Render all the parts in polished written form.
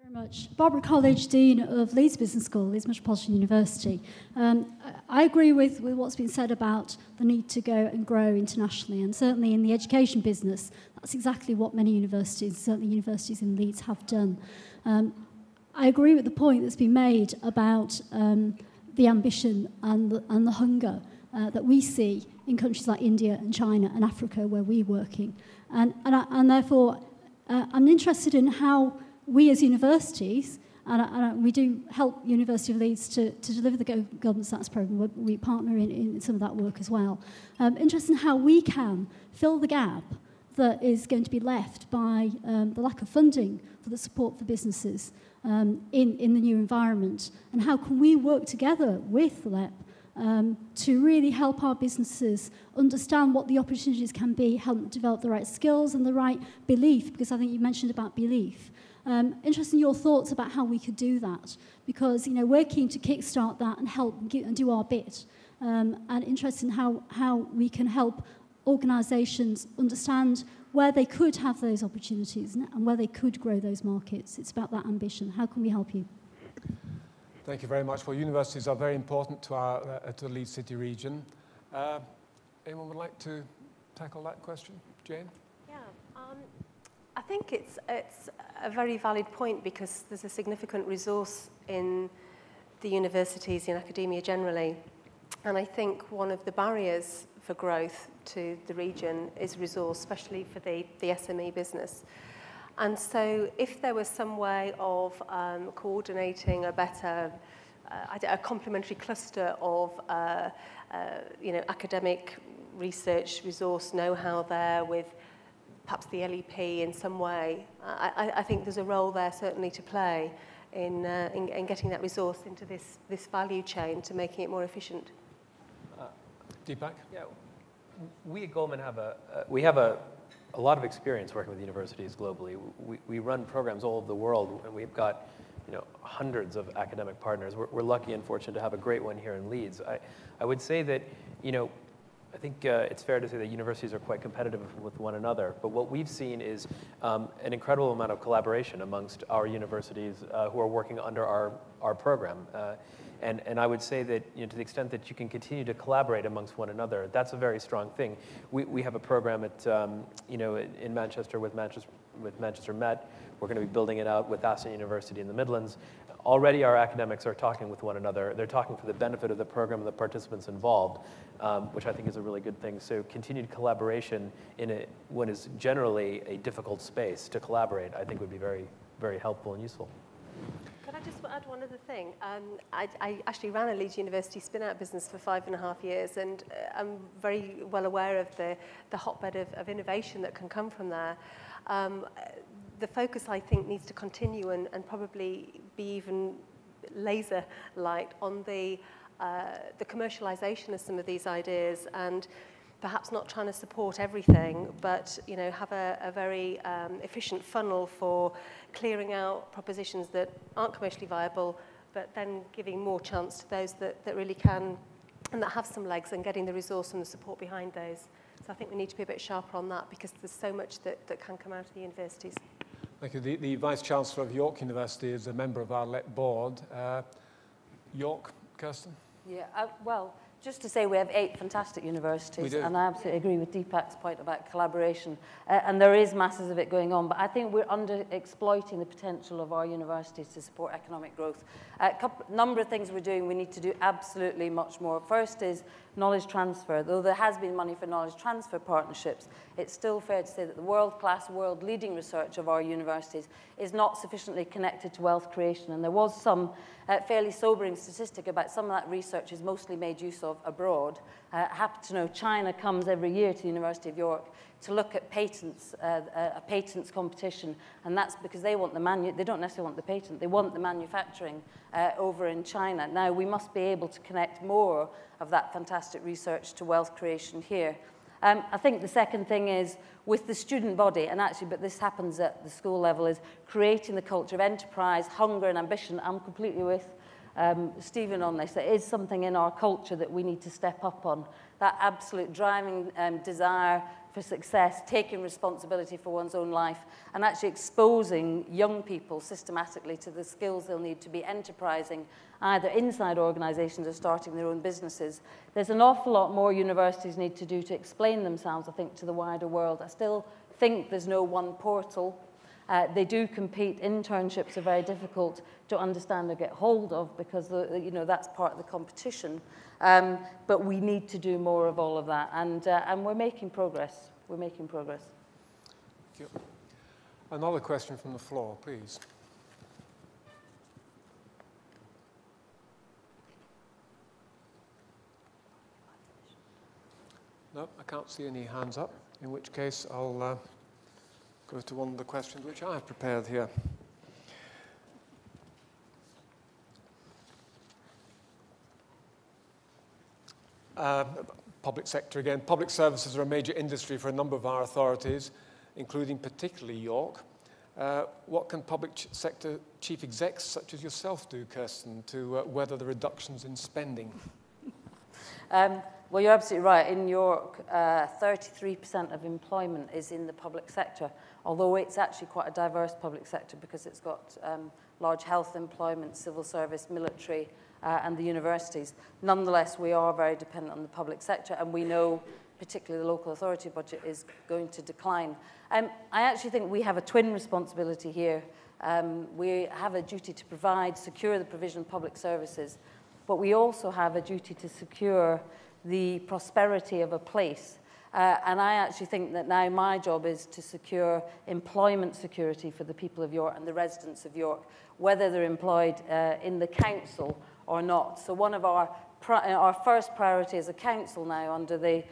Very much. Barbara College, Dean of Leeds Business School, Leeds Metropolitan University. I agree with what's been said about the need to go and grow internationally, and certainly in the education business, that's exactly what many universities, certainly universities in Leeds, have done. I agree with the point that's been made about the ambition and the hunger that we see in countries like India and China and Africa where we're working. And therefore, I'm interested in how we as universities, and we do help University of Leeds to deliver the Government Stats Programme. We partner in some of that work as well. Interested in how we can fill the gap that is going to be left by the lack of funding for the support for businesses in the new environment, and how can we work together with LEP to really help our businesses understand what the opportunities can be, help them develop the right skills and the right belief, because I think you mentioned about belief. Interested in your thoughts about how we could do that, because we're keen to kickstart that and help and do our bit, and interested in how we can help organisations understand where they could have those opportunities and where they could grow those markets. It's about that ambition. How can we help you? Thank you very much. Well, universities are very important to the Leeds City region. Anyone would like to tackle that question? Jane? Yeah, I think it's a very valid point, because there's a significant resource in the universities, in academia generally. And I think one of the barriers for growth to the region is resource, especially for the SME business. And so if there was some way of coordinating a better, a complementary cluster of academic research resource know-how there with perhaps the LEP in some way, I think there's a role there certainly to play in getting that resource into this value chain to making it more efficient. Deepak? Yeah, we at Goldman have a lot of experience working with universities globally. We run programs all over the world, and we've got hundreds of academic partners. We're lucky and fortunate to have a great one here in Leeds. I would say that I think it's fair to say that universities are quite competitive with one another, but what we've seen is an incredible amount of collaboration amongst our universities who are working under our program. And I would say that to the extent that you can continue to collaborate amongst one another, that's a very strong thing. We have a program at in Manchester with Manchester Met. We're going to be building it out with Aston University in the Midlands. Already our academics are talking with one another. They're talking for the benefit of the program and the participants involved, which I think is a really good thing. So continued collaboration in what is generally a difficult space to collaborate, I think would be very, very helpful and useful. Could I just add one other thing? I actually ran a Leeds University spin-out business for 5.5 years, and I'm very well aware of the hotbed of innovation that can come from there. The focus, I think, needs to continue and probably be even laser-light on the commercialization of some of these ideas, and perhaps not trying to support everything, but have a very efficient funnel for clearing out propositions that aren't commercially viable, but then giving more chance to those that really can and that have some legs, and getting the resource and the support behind those. So I think we need to be a bit sharper on that, because there's so much that can come out of the universities. Thank you. The Vice-Chancellor of York University is a member of our LEP board. York, Kirsten? Yeah, well, just to say we have 8 fantastic universities, and I absolutely agree with Deepak's point about collaboration, and there is masses of it going on, but I think we're under-exploiting the potential of our universities to support economic growth. Number of things we're doing, we need to do absolutely much more. First is knowledge transfer. Though there has been money for knowledge transfer partnerships, it's still fair to say that the world-class, world-leading research of our universities is not sufficiently connected to wealth creation. And there was some fairly sobering statistic about some of that research is mostly made use of abroad. I happen to know China comes every year to the University of York to look at patents, a patents competition, and that's because they want they don't necessarily want the patent, they want the manufacturing over in China. Now, we must be able to connect more of that fantastic research to wealth creation here. I think the second thing is with the student body, and actually, but this happens at the school level, is creating the culture of enterprise, hunger and ambition. I'm completely with Stephen on this. There is something in our culture that we need to step up on. That absolute driving desire for success, taking responsibility for one's own life, and actually exposing young people systematically to the skills they'll need to be enterprising, either inside organizations or starting their own businesses. There's an awful lot more universities need to do to explain themselves, I think, to the wider world. I still think there's no one portal. They do compete. Internships are very difficult to understand or get hold of because that's part of the competition. But we need to do more of all of that, and we're making progress. We're making progress. Thank you. Another question from the floor, please. No, I can't see any hands up, in which case I'll go to one of the questions which I have prepared here. Public sector again. Public services are a major industry for a number of our authorities, including particularly York. What can public sector chief execs such as yourself do, Kirsten, to weather the reductions in spending? Well, you're absolutely right. In York, 33% of employment is in the public sector, although it's actually quite a diverse public sector because it's got large health employment, civil service, military, and the universities. Nonetheless, we are very dependent on the public sector, and we know particularly the local authority budget is going to decline. I actually think we have a twin responsibility here. We have a duty to secure the provision of public services, but we also have a duty to secure the prosperity of a place. And I actually think that now my job is to secure employment security for the people of York and the residents of York, whether they're employed in the council or not. So one of our first priority as a council now under the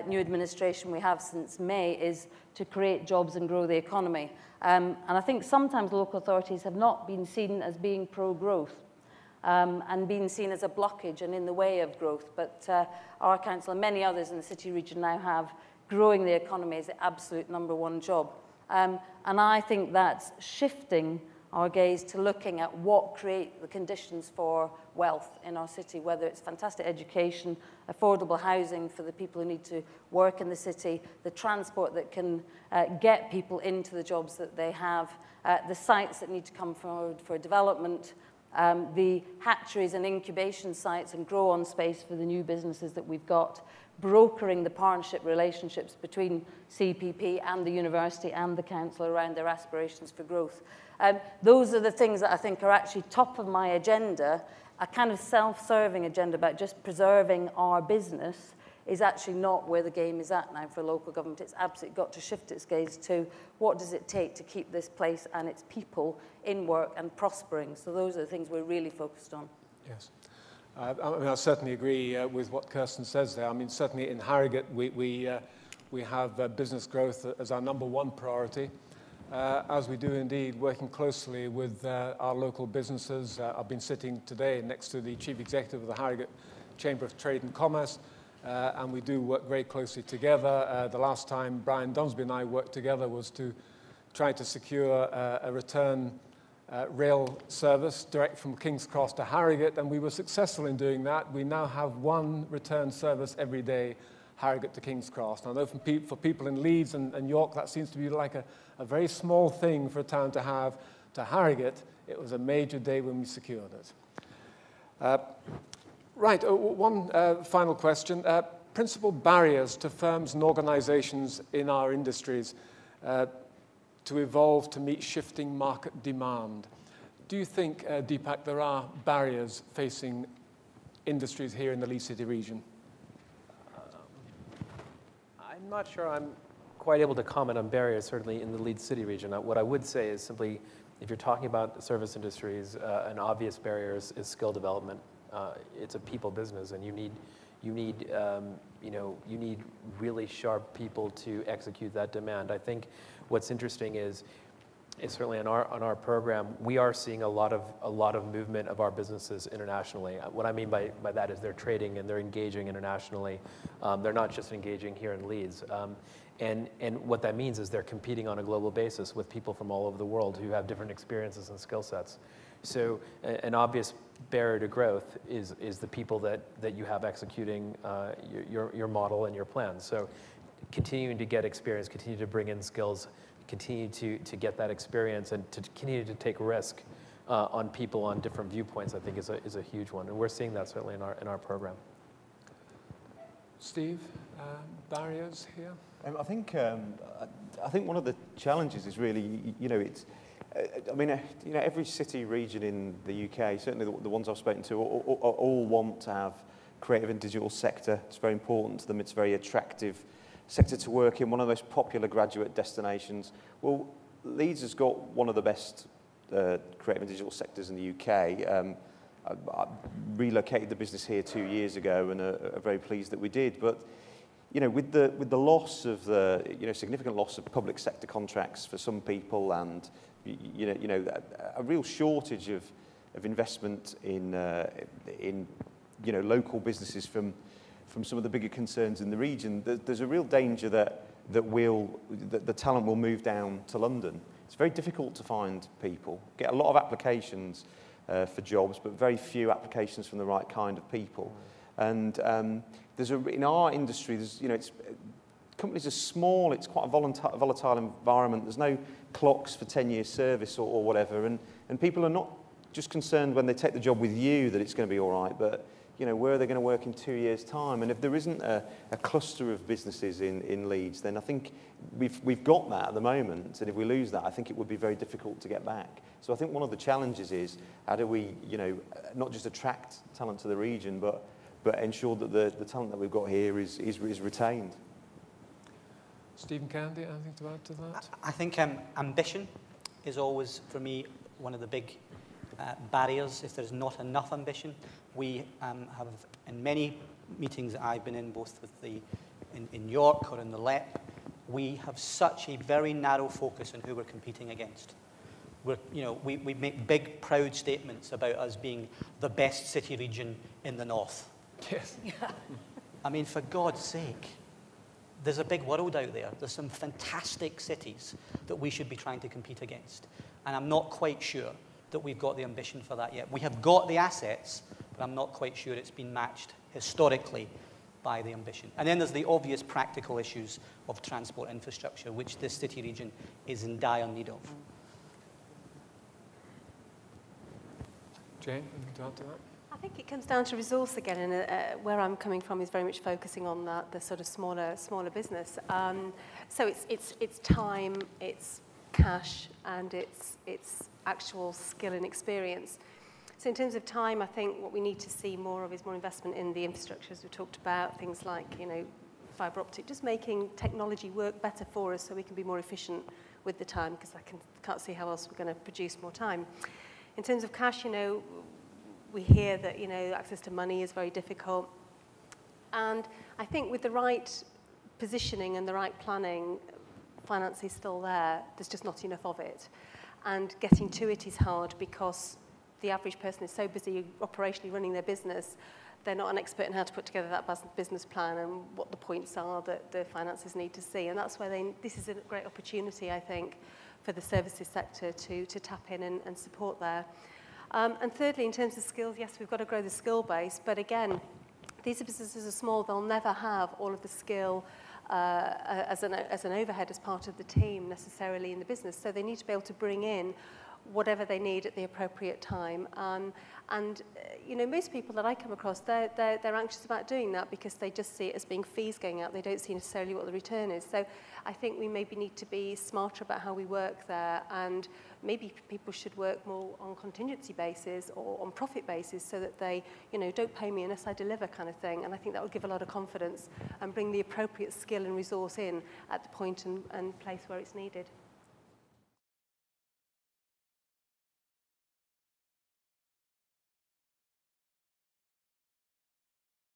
new administration we have since May is to create jobs and grow the economy. And I think sometimes local authorities have not been seen as being pro-growth. And being seen as a blockage and in the way of growth. But our council and many others in the city region now have growing the economy as the absolute #1 job. And I think that's shifting our gaze to looking at what create the conditions for wealth in our city, whether it's fantastic education, affordable housing for the people who need to work in the city, the transport that can get people into the jobs that they have, the sites that need to come forward for development, the hatcheries and incubation sites and grow-on space for the new businesses that we've got, brokering the partnership relationships between CPP and the university and the council around their aspirations for growth. Those are the things that I think are actually top of my agenda. A kind of self-serving agenda about just preserving our business is actually not where the game is at now for local government. It's absolutely got to shift its gaze to what does it take to keep this place and its people in work and prospering. So those are the things we're really focused on. Yes. I certainly agree with what Kirsten says there. I mean, certainly in Harrogate, we have business growth as our #1 priority, as we do indeed working closely with our local businesses. I've been sitting today next to the Chief Executive of the Harrogate Chamber of Trade and Commerce, and we do work very closely together. The last time Brian Dunsby and I worked together was to try to secure a return rail service direct from King's Cross to Harrogate, and we were successful in doing that. We now have one return service every day, Harrogate to King's Cross. Now, I know for people in Leeds and York, that seems to be like a very small thing for a town to have. To Harrogate, it was a major day when we secured it. Right, one final question. Principal barriers to firms and organizations in our industries to evolve to meet shifting market demand. Do you think, Deepak, there are barriers facing industries here in the Leeds City region? I'm not sure I'm quite able to comment on barriers, certainly in the Leeds City region. What I would say is simply, if you're talking about service industries, an obvious barrier is skill development. It's a people business, and you need really sharp people to execute that demand. I think what's interesting is certainly on our program, we are seeing a lot of movement of our businesses internationally. What I mean by that is they're trading and they're engaging internationally. They're not just engaging here in Leeds. And what that means is they're competing on a global basis with people from all over the world who have different experiences and skill sets. So an obvious barrier to growth is the people that you have executing your model and your plans. So continuing to get experience, continue to bring in skills, continue to get that experience, and to continue to take risk on people on different viewpoints, I think is a huge one. And we're seeing that certainly in our program. Steve, barriers here? I think one of the challenges is really, every city, region in the UK, certainly the ones I've spoken to, all want to have creative and digital sector. It's very important to them. It's a very attractive sector to work in, one of the most popular graduate destinations. Well, Leeds has got one of the best creative and digital sectors in the UK. I relocated the business here 2 years ago and are very pleased that we did. But with the loss of significant loss of public sector contracts for some people, and a real shortage of investment in local businesses from some of the bigger concerns in the region, there's a real danger that the talent will move down to London. It's very difficult to find people. Get a lot of applications for jobs, but very few applications from the right kind of people. And in our industry, companies are small. It's quite a volatile environment. There's no clocks for 10 years service or whatever, and people are not just concerned when they take the job with you that it's going to be all right, but where are they going to work in 2 years' time? And if there isn't a cluster of businesses in Leeds, then I think we've got that at the moment. And if we lose that, I think it would be very difficult to get back. So I think one of the challenges is how do we, not just attract talent to the region, but ensure that the talent that we've got here is retained. Stephen Candy, anything to add to that? I think ambition is always, for me, one of the big barriers. If there's not enough ambition, we have, in many meetings that I've been in, both with in York or in the LEP, we have such a very narrow focus on who we're competing against. We make big, proud statements about us being the best city region in the north. Yes. I mean, for God's sake, there's a big world out there. There's some fantastic cities that we should be trying to compete against. And I'm not quite sure that we've got the ambition for that yet. We have got the assets, but I'm not quite sure it's been matched historically by the ambition. And then there's the obvious practical issues of transport infrastructure, which this city region is in dire need of. Jane, anything to add to that? I think it comes down to resource again, and where I'm coming from is very much focusing on the sort of smaller business. So it's time, it's cash, and it's actual skill and experience. So in terms of time, I think what we need to see more of is more investment in the infrastructure, as we talked about, things like fibre optic, just making technology work better for us so we can be more efficient with the time, because I can't see how else we're going to produce more time. In terms of cash, we hear that, access to money is very difficult. And I think with the right positioning and the right planning, finance is still there. There's just not enough of it. And getting to it is hard because the average person is so busy operationally running their business, they're not an expert in how to put together that business plan and what the points are that the finances need to see. And that's where this is a great opportunity, I think, for the services sector to tap in and support there. And thirdly, in terms of skills, yes, we've got to grow the skill base. But again, these businesses are small. They'll never have all of the skill as an overhead as part of the team necessarily in the business. So they need to be able to bring in whatever they need at the appropriate time. And most people that I come across, they're anxious about doing that because they just see it as being fees going out. They don't see necessarily what the return is. So I think we maybe need to be smarter about how we work there, and maybe people should work more on contingency basis or on profit basis so that they, don't pay me unless I deliver kind of thing. And I think that will give a lot of confidence and bring the appropriate skill and resource in at the point and place where it's needed.